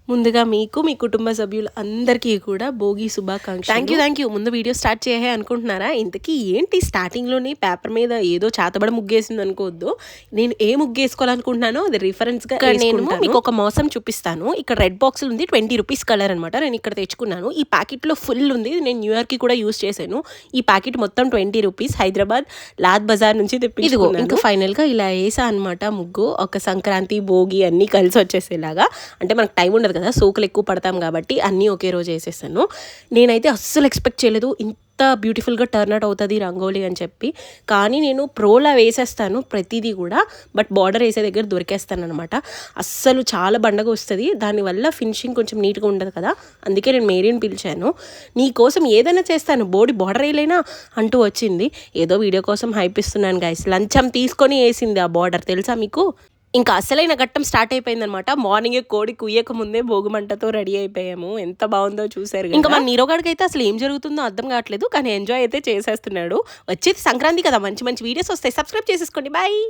ముందుగా మీకు మీ కుటుంబ సభ్యులు అందరికీ కూడా భోగి శుభాకాంక్షలు. Thank you. ముందు వీడియో స్టార్ట్ చేయాలి అనుకుంటున్నారా? ఇంతకీ ఏంటి స్టార్టింగ్లోని పేపర్ మీద ఏదో చేతబడి ముగ్గేసింది అనుకోవద్దు. నేను ఏ ముగ్గేసుకోవాలనుకుంటున్నానో అది రిఫరెన్స్గా నేను మీకు ఒక మోసం చూపిస్తాను. ఇక్కడ రెడ్ బాక్స్ ఉంది, 20 రూపీస్ కలర్ అనమాట. నేను ఇక్కడ తెచ్చుకున్నాను. ఈ ప్యాకెట్లో ఫుల్ ఉంది. నేను న్యూ ఇయర్కి కూడా యూస్ చేశాను. ఈ ప్యాకెట్ మొత్తం 20 రూపీస్, హైదరాబాద్ లాద్ బజార్ నుంచి తెప్పించుకున్నాను. ఇంకా ఫైనల్గా ఇలా వేసా అనమాట ముగ్గు. ఒక సంక్రాంతి భోగి అన్నీ కలిసి వచ్చేసేలాగా. అంటే మనకు టైం ఉండదు కదా, సోకులు ఎక్కువ పడతాం కాబట్టి అన్నీ ఒకే రోజు వేసేసాను. నేనైతే అస్సలు ఎక్స్పెక్ట్ చేయలేదు ఇంత బ్యూటిఫుల్గా టర్న్ అవుట్ అవుతుంది రంగోలీ అని చెప్పి. కానీ నేను ప్రోలా వేసేస్తాను ప్రతిదీ కూడా, బట్ బార్డర్ వేసే దగ్గర దొరికేస్తాను అనమాట. అస్సలు చాలా బండగా వస్తుంది. దానివల్ల ఫినిషింగ్ కొంచెం నీట్గా ఉండదు కదా, అందుకే నేను మేరీని పిలిచాను. నీ కోసం ఏదైనా చేస్తాను, బార్డర్ వేయలేనా అంటూ వచ్చింది. ఏదో వీడియో కోసం హైప్ ఇస్తున్నాను గైస్. లంచం తీసుకొని వేసింది ఆ బార్డర్, తెలుసా మీకు? ఇంకా అసలైన ఘట్టం స్టార్ట్ అయిపోయిందనమాట. మార్నింగే కోడి కుయ్యక ముందే భోగిమంటతో రెడీ అయిపోయాము. ఎంత బాగుందో చూసారు. ఇంకా మన నీరోగాడికి అయితే అసలు ఏం జరుగుతుందో అర్థం కావట్లేదు, కానీ ఎంజాయ్ అయితే చేసేస్తున్నాడు. వచ్చేది సంక్రాంతి కదా, మంచి మంచి వీడియోస్ వస్తాయి. సబ్స్క్రైబ్ చేసేసుకోండి. బాయ్.